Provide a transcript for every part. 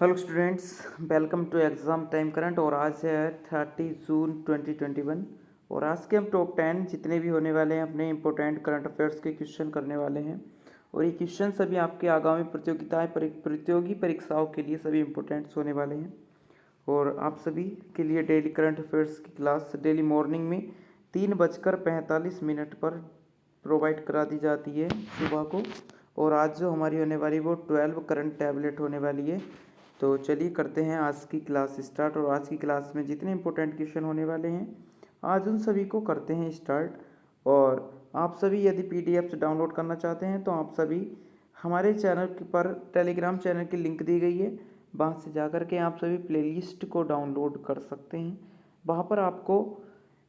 Hello students, welcome to exam time current. और आज है 30 जून 2021। और आज के हम टॉप 10 जितने भी होने वाले हैं अपने इंपॉर्टेंट करंट अफेयर्स के क्वेश्चन करने वाले हैं। और ये क्वेश्चन सभी आपके आगामी प्रतियोगी परीक्षाओं के लिए सभी इंपॉर्टेंट्स होने वाले हैं। और आप सभी के लिए डेली करंट अफेयर्स की क्लास डेली मॉर्निंग में 3:45 पर प्रोवाइड करा दी जाती है सुबह को। और आज जो हमारी होने वाली वो 12 करंट टैबलेट होने वाली है। तो चलिए करते हैं आज की क्लास स्टार्ट। और आज की क्लास में जितने इंपॉर्टेंट क्वेश्चन होने वाले हैं आज उन सभी को करते हैं स्टार्ट। और आप सभी यदि पीडीएफ्स डाउनलोड करना चाहते हैं तो आप सभी हमारे चैनल पर टेलीग्राम चैनल की लिंक दी गई है, वहाँ से जा कर के आप सभी प्लेलिस्ट को डाउनलोड कर सकते हैं। वहाँ पर आपको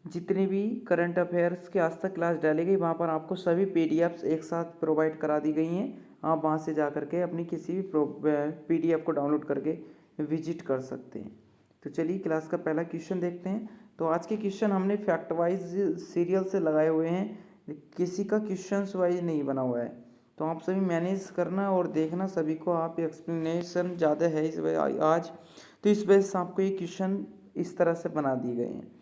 जितनी भी करंट अफेयर्स की आज तक क्लास डाली गई वहाँ पर आपको सभी पीडीएफ्स एक साथ प्रोवाइड करा दी गई हैं। आप वहाँ से जा कर के अपनी किसी भी पीडीएफ को डाउनलोड करके विजिट कर सकते हैं। तो चलिए क्लास का पहला क्वेश्चन देखते हैं। तो आज के क्वेश्चन हमने फैक्ट वाइज सीरियल से लगाए हुए हैं, किसी का क्वेश्चन वाइज नहीं बना हुआ है। तो आप सभी मैनेज करना और देखना, सभी को आप एक्सप्लेनेशन ज़्यादा है इस आज, तो इस वजह से आपको ये क्वेश्चन इस तरह से बना दिए गए हैं।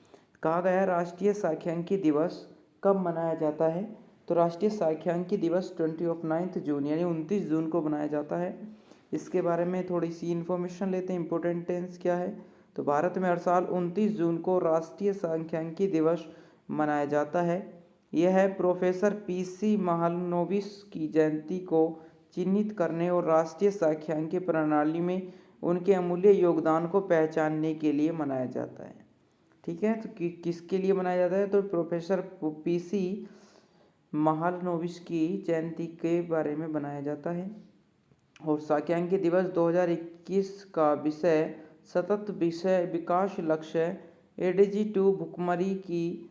कहा गया है राष्ट्रीय सांख्यिकी दिवस कब मनाया जाता है। तो राष्ट्रीय सांख्यिकी दिवस 29 जून यानी 29 जून को मनाया जाता है। इसके बारे में थोड़ी सी इन्फॉर्मेशन लेते हैं, इम्पोर्टेंट टेंस क्या है। तो भारत में हर साल 29 जून को राष्ट्रीय सांख्यिकी दिवस मनाया जाता है। यह है प्रोफेसर पीसी महालनोबिस की जयंती को चिन्हित करने और राष्ट्रीय सांख्यिकी प्रणाली में उनके अमूल्य योगदान को पहचानने के लिए मनाया जाता है। ठीक है, तो किसके लिए मनाया जाता है। तो प्रोफेसर पीसी महालनोबिस की जयंती के बारे में बनाया जाता है। और सांख्यिकी दिवस 2021 का विषय सतत विषय विकास लक्ष्य एडीजी 2 भुखमरी की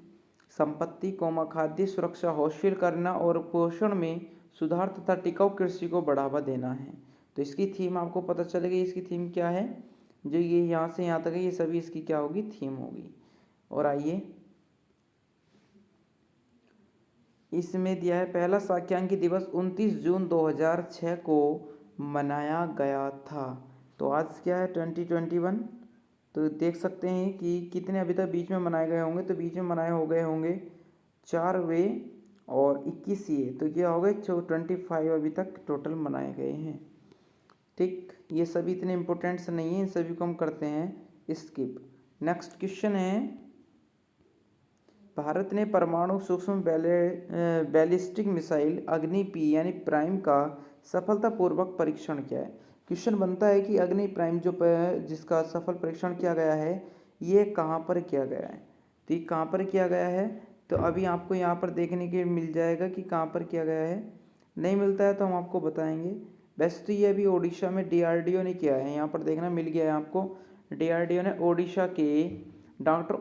संपत्ति खाद्य सुरक्षा हासिल करना और पोषण में सुधार तथा टिकाऊ कृषि को बढ़ावा देना है। तो इसकी थीम आपको पता चलेगी, इसकी थीम क्या है। जो ये यहाँ से यहाँ तक है ये सभी इसकी क्या होगी, थीम होगी। और आइए इसमें दिया है पहला सांख्यिकी दिवस 29 जून 2006 को मनाया गया था। तो आज क्या है 2021। तो देख सकते हैं कि कितने अभी तक बीच में मनाए गए होंगे। तो बीच में मनाए हो गए होंगे 4 वे और 21 ये, तो ये हो गए 25 अभी तक टोटल मनाए गए हैं। ठीक, ये सभी इतने इम्पोर्टेंट्स नहीं हैं, इन सभी को हम करते हैं स्किप। नेक्स्ट क्वेश्चन है भारत ने परमाणु सूक्ष्म बैलिस्टिक मिसाइल अग्नि पी यानी प्राइम का सफलतापूर्वक परीक्षण किया है। क्वेश्चन बनता है कि अग्नि प्राइम जो जिसका सफल परीक्षण किया गया है ये कहाँ पर किया गया है। तो ये कहाँ पर किया गया है, तो अभी आपको यहाँ पर देखने के मिल जाएगा कि कहाँ पर किया गया है। नहीं मिलता है तो हम आपको बताएंगे। वैसे तो ये अभी ओडिशा में डीआरडीओ ने किया है, यहाँ पर देखना मिल गया है आपको। डीआरडीओ ने ओडिशा के डॉक्टर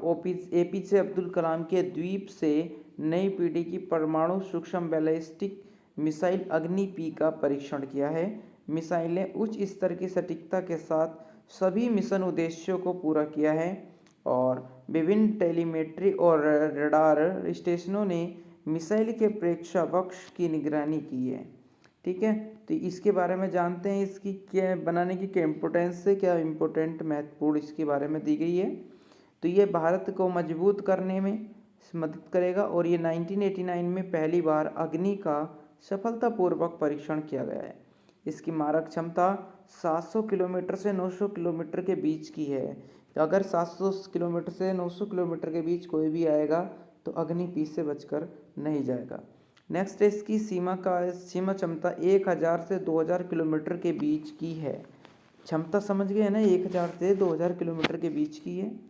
एपीजे अब्दुल कलाम के द्वीप से नई पीढ़ी की परमाणु सूक्ष्म बैलिस्टिक मिसाइल अग्नि पी का परीक्षण किया है। मिसाइल ने उच्च स्तर की सटीकता के साथ सभी मिशन उद्देश्यों को पूरा किया है और विभिन्न टेलीमेट्री और रडार स्टेशनों ने मिसाइल के प्रेक्षावक्ष की निगरानी की है। ठीक है, तो इसके बारे में जानते हैं, इसकी क्या बनाने की क्या इम्पोर्टेंस है, क्या इम्पोर्टेंट महत्वपूर्ण इसके बारे में दी गई है। तो ये भारत को मजबूत करने में मदद करेगा। और ये 1989 में पहली बार अग्नि का सफलतापूर्वक परीक्षण किया गया है। इसकी मारक क्षमता 700 किलोमीटर से 900 किलोमीटर के बीच की है। तो अगर 700 किलोमीटर से 900 किलोमीटर के बीच कोई भी आएगा तो अग्नि पी से बचकर नहीं जाएगा। नेक्स्ट है इसकी सीमा क्षमता 1000 से 2000 किलोमीटर के बीच की है। क्षमता समझ गए ना, 1000 से 2000 किलोमीटर के बीच की है।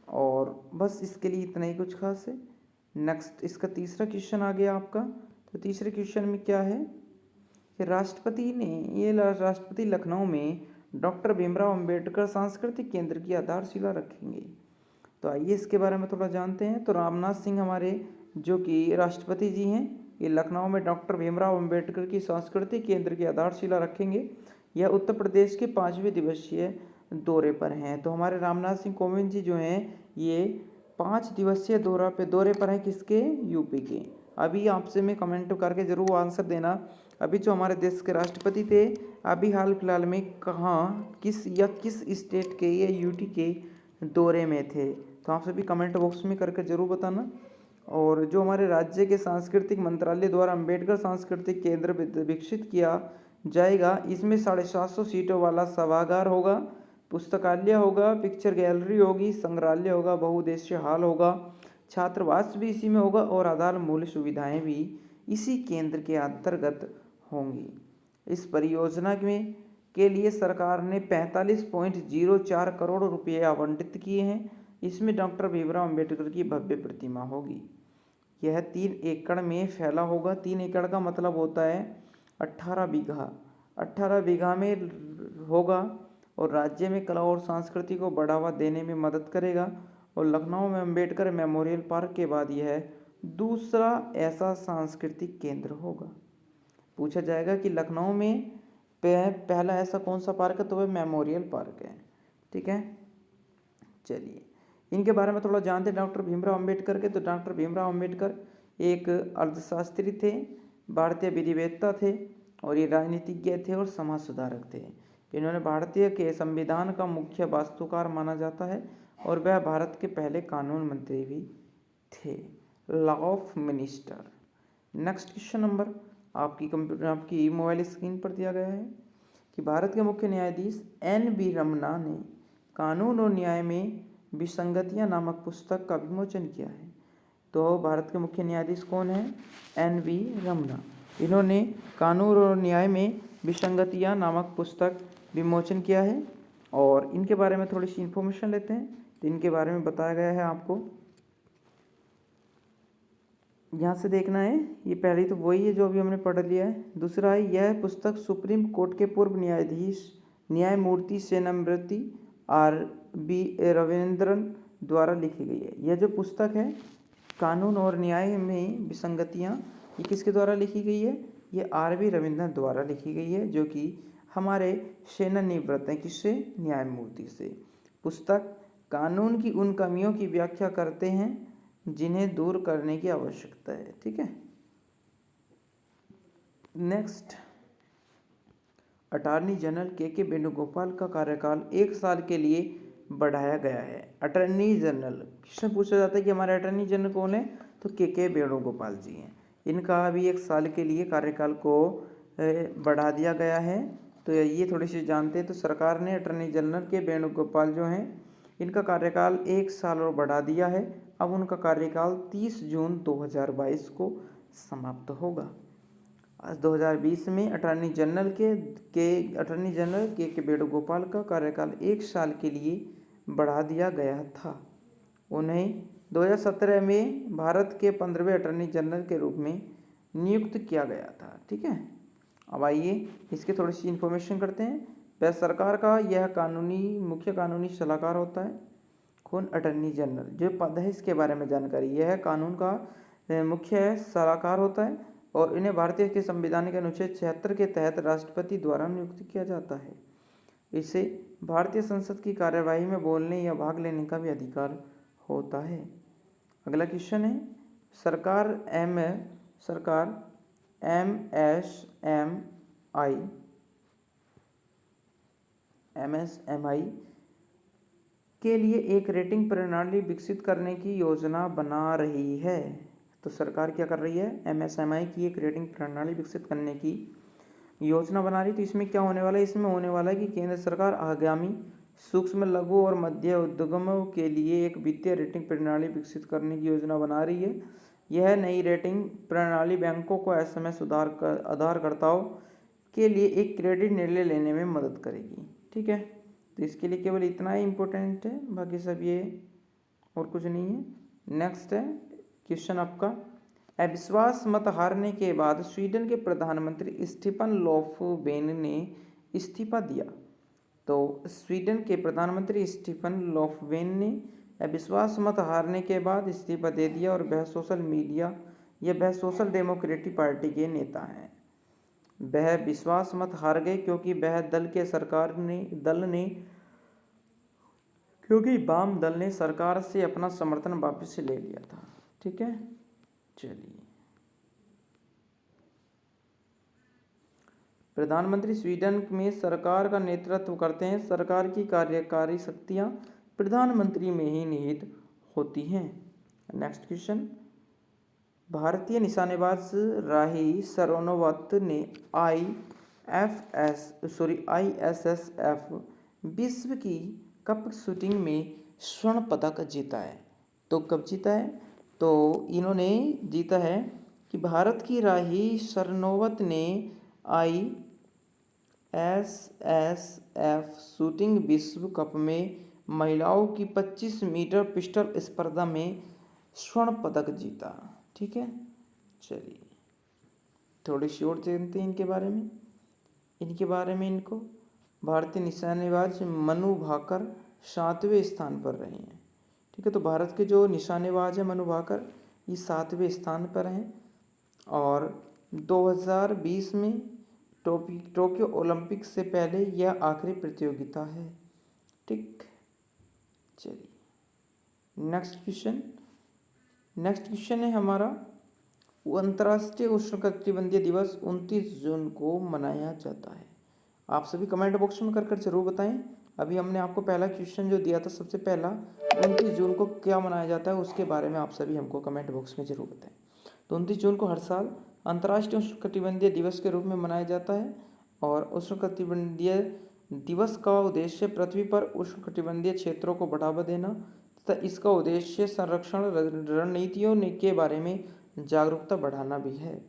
और बस इसके लिए इतना ही कुछ खास है। नेक्स्ट इसका तीसरा क्वेश्चन आ गया आपका। तो तीसरे क्वेश्चन में क्या है कि राष्ट्रपति लखनऊ में डॉक्टर भीमराव अंबेडकर सांस्कृतिक केंद्र की आधारशिला रखेंगे। तो आइए इसके बारे में थोड़ा जानते हैं। तो रामनाथ सिंह हमारे जो कि राष्ट्रपति जी हैं, ये लखनऊ में डॉक्टर भीमराव अंबेडकर की सांस्कृतिक केंद्र की आधारशिला रखेंगे। यह उत्तर प्रदेश के 5वें दिवसीय दौरे पर हैं। तो हमारे रामनाथ सिंह कोविंद जी जो हैं ये 5 दिवसीय दौरे पर हैं, किसके, यूपी के। अभी आपसे मैं कमेंट करके ज़रूर आंसर देना। अभी जो हमारे देश के राष्ट्रपति थे अभी हाल फिलहाल में कहाँ किस स्टेट के या यूटी के दौरे में थे? तो आप सभी कमेंट बॉक्स में करके ज़रूर बताना। और जो हमारे राज्य के सांस्कृतिक मंत्रालय द्वारा अंबेडकर सांस्कृतिक केंद्र विकसित किया जाएगा, इसमें 750 सीटों वाला सभागार होगा, पुस्तकालय होगा, पिक्चर गैलरी होगी, संग्रहालय होगा, बहुउद्देशीय हॉल होगा, छात्रावास भी इसी में होगा और आधार मूल्य सुविधाएं भी इसी केंद्र के अंतर्गत होंगी। इस परियोजना में के लिए सरकार ने 45.04 करोड़ रुपये आवंटित किए हैं। इसमें डॉक्टर भीमराव अंबेडकर की भव्य प्रतिमा होगी। यह 3 एकड़ में फैला होगा। 3 एकड़ का मतलब होता है 18 बीघा। 18 बीघा में होगा और राज्य में कला और संस्कृति को बढ़ावा देने में मदद करेगा। और लखनऊ में अंबेडकर मेमोरियल पार्क के बाद यह दूसरा ऐसा सांस्कृतिक केंद्र होगा। पूछा जाएगा कि लखनऊ में पहला ऐसा कौन सा पार्क है, तो वह मेमोरियल पार्क है। ठीक है, चलिए इनके बारे में थोड़ा जानते हैं। डॉक्टर भीमराव अंबेडकर के, तो डॉक्टर भीमराव अंबेडकर एक अर्थशास्त्री थे, भारतीय विधिवेत्ता थे और ये राजनीतिज्ञ थे और समाज सुधारक थे। इन्होंने भारतीय के संविधान का मुख्य वास्तुकार माना जाता है और वह भारत के पहले कानून मंत्री भी थे, law of minister. Next question number आपकी मोबाइल स्क्रीन पर दिया गया है कि भारत के मुख्य न्यायाधीश NV रमन्ना ने कानून और न्याय में विसंगतियां नामक पुस्तक का विमोचन किया है। तो भारत के मुख्य न्यायाधीश कौन है? NV रमन्ना। इन्होंने कानून और न्याय में विसंगतियां नामक पुस्तक विमोचन किया है और इनके बारे में थोड़ी सी इन्फॉर्मेशन लेते हैं। तो इनके बारे में बताया गया है, आपको यहाँ से देखना है। ये पहली तो वही है जो अभी हमने पढ़ लिया है। दूसरा है, यह पुस्तक सुप्रीम कोर्ट के पूर्व न्यायाधीश न्यायमूर्ति सेनामृति RB रविंद्रन द्वारा लिखी गई है। यह जो पुस्तक है कानून और न्याय में विसंगतियाँ, ये किसके द्वारा लिखी गई है? ये RB रविंद्रन द्वारा लिखी गई है, जो कि हमारे सेवानिवृत्त हैं। किससे? न्यायमूर्ति से। पुस्तक कानून की उन कमियों की व्याख्या करते हैं जिन्हें दूर करने की आवश्यकता है। ठीक है, नेक्स्ट, अटॉर्नी जनरल के वेणुगोपाल का कार्यकाल 1 साल के लिए बढ़ाया गया है। अटॉर्नी जनरल क्वेश्चन पूछा जाता है कि हमारे अटॉर्नी जनरल कौन है? तो के वेणुगोपाल जी हैं। इनका अभी 1 साल के लिए कार्यकाल को बढ़ा दिया गया है। तो ये थोड़ी सी जानते हैं। तो सरकार ने अटॉर्नी जनरल के वेणुगोपाल जो हैं, इनका कार्यकाल 1 साल और बढ़ा दिया है। अब उनका कार्यकाल 30 जून 2022 को समाप्त होगा। आज 2020 में अटॉर्नी जनरल के वेणुगोपाल का कार्यकाल 1 साल के लिए बढ़ा दिया गया था। उन्हें 2017 में भारत के 15वें अटॉर्नी जनरल के रूप में नियुक्त किया गया था। ठीक है, अब आइए इसके थोड़ी सी इन्फॉर्मेशन करते हैं। वह सरकार का यह मुख्य कानूनी सलाहकार होता है। कौन? Attorney general. जो पद है इसके बारे में जानकारी, यह कानून का मुख्य सलाहकार होता है और इन्हें भारतीय के संविधान के अनुच्छेद 76 के तहत राष्ट्रपति द्वारा नियुक्त किया जाता है। इसे भारतीय संसद की कार्यवाही में बोलने या भाग लेने का भी अधिकार होता है। अगला क्वेश्चन है, सरकार MSMI के लिए एक रेटिंग प्रणाली विकसित करने की योजना बना रही है। तो सरकार क्या कर रही है? MSMI की एक रेटिंग प्रणाली विकसित करने की योजना बना रही। तो इसमें क्या होने वाला है? इसमें होने वाला है कि केंद्र सरकार आगामी सूक्ष्म, लघु और मध्य उद्यमों के लिए एक वित्तीय रेटिंग प्रणाली विकसित करने की योजना बना रही है। यह नई रेटिंग प्रणाली बैंकों को SMS उधारकर्ताओं के लिए एक क्रेडिट निर्णय लेने में मदद करेगी। ठीक है, तो इसके लिए केवल इतना ही इम्पोर्टेंट है, बाकी सब ये और कुछ नहीं है। नेक्स्ट है क्वेश्चन आपका, अविश्वास मत हारने के बाद स्वीडन के प्रधानमंत्री स्टीफन लोफवेन ने इस्तीफा दिया। तो स्वीडन के प्रधानमंत्री स्टीफन लोफवेन ने अविश्वास मत हारने के बाद इस्तीफा दे दिया और वह सोशल डेमोक्रेटिक पार्टी के नेता हैं। वह विश्वास मत हार गए क्योंकि वाम दल ने सरकार से अपना समर्थन वापस ले लिया था। ठीक है, चलिए प्रधानमंत्री स्वीडन में सरकार का नेतृत्व करते हैं। सरकार की कार्यकारी शक्तियाँ प्रधानमंत्री में ही निहित होती हैं। नेक्स्ट क्वेश्चन, भारतीय निशानेबाज राही सरनोबत ने ISSF विश्व की कप शूटिंग में स्वर्ण पदक जीता है। तो कब जीता है? तो इन्होंने जीता है कि भारत की राही सरनोबत ने ISSF शूटिंग विश्व कप में महिलाओं की 25 मीटर पिस्टल स्पर्धा में स्वर्ण पदक जीता। ठीक है, चलिए थोड़ी सी और जानते हैं इनके बारे में। इनको भारतीय निशानेबाज मनु भाकर 7वें स्थान पर रहे हैं। ठीक है, तो भारत के जो निशानेबाज हैं मनु भाकर, ये 7वें स्थान पर हैं। और 2020 में टोक्यो ओलंपिक से पहले यह आखिरी प्रतियोगिता है। ठीक, चलिए नेक्स्ट क्वेश्चन है हमारा, अंतर्राष्ट्रीय उष्णकटिबंधीय दिवस 29 जून को मनाया जाता है। आप सभी कमेंट बॉक्स में कर जरूर बताएं। अभी हमने आपको पहला क्वेश्चन जो दिया था, सबसे पहला 29 जून को क्या मनाया जाता है, उसके बारे में आप सभी हमको कमेंट बॉक्स में जरूर बताएं। तो 29 जून को हर साल अंतर्राष्ट्रीय उष्णकटिबंधीय दिवस के रूप में मनाया जाता है। और उष्णकटिबंधीय दिवस का उद्देश्य पृथ्वी पर उष्णकटिबंधीय क्षेत्रों को बढ़ावा देना तथा इसका उद्देश्य संरक्षण रणनीतियों के बारे में जागरूकता बढ़ाना भी है।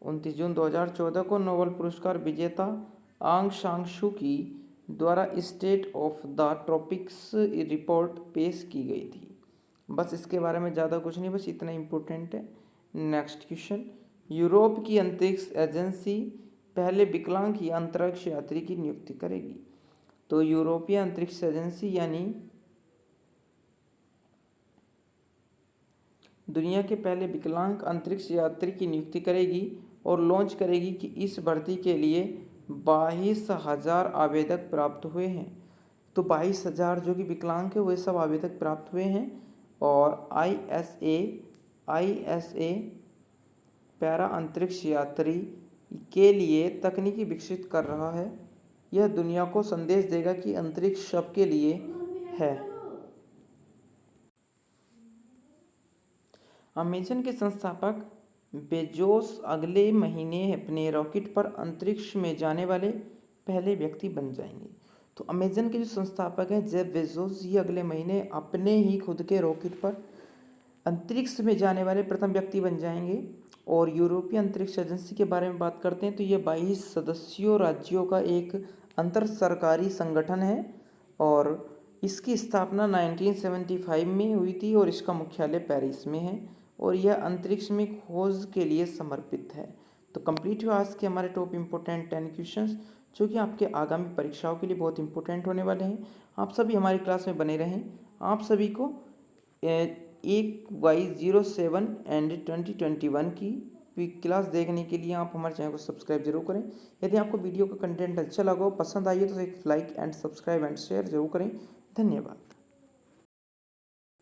29 जून 2014 को नोबेल पुरस्कार विजेता आंग सान सू की द्वारा state of the tropics report पेश की गई थी। बस इसके बारे में ज़्यादा कुछ नहीं, बस इतना इम्पोर्टेंट है। नेक्स्ट क्वेश्चन, यूरोप की अंतरिक्ष एजेंसी पहले विकलांग या अंतरिक्ष यात्री की नियुक्ति करेगी। तो यूरोपीय अंतरिक्ष एजेंसी यानी दुनिया के पहले विकलांग अंतरिक्ष यात्री की नियुक्ति करेगी और लॉन्च करेगी कि इस भर्ती के लिए 22,000 आवेदक प्राप्त हुए हैं। तो 22,000 जो कि विकलांग है, वे सब आवेदक प्राप्त हुए हैं। और ISA पैरा अंतरिक्ष यात्री के लिए तकनीकी विकसित कर रहा है। यह दुनिया को संदेश देगा कि अंतरिक्ष सबके लिए है। अमेजन के संस्थापक बेजोस अगले महीने अपने रॉकेट पर अंतरिक्ष में जाने वाले पहले व्यक्ति बन जाएंगे। तो अमेजन के जो संस्थापक हैं जेफ बेजोस, ये अगले महीने अपने ही खुद के रॉकेट पर अंतरिक्ष में जाने वाले प्रथम व्यक्ति बन जाएंगे। और यूरोपीय अंतरिक्ष एजेंसी के बारे में बात करते हैं तो ये 22 सदस्यों राज्यों का एक अंतर सरकारी संगठन है और इसकी स्थापना 1975 में हुई थी और इसका मुख्यालय पेरिस में है और यह अंतरिक्ष में खोज के लिए समर्पित है। तो कंप्लीट हुआ आज के हमारे टॉप इम्पोर्टेंट 10 क्वेश्चंस, जो कि आपके आगामी परीक्षाओं के लिए बहुत इंपॉर्टेंट होने वाले हैं। आप सभी हमारी क्लास में बने रहें। आप सभी को 1Y07 एंड 2021 की क्लास देखने के लिए आप हमारे चैनल को सब्सक्राइब जरूर करें। यदि आपको वीडियो का कंटेंट अच्छा लगा हो, पसंद आई हो, तो एक like and subscribe and share जरूर करें। धन्यवाद।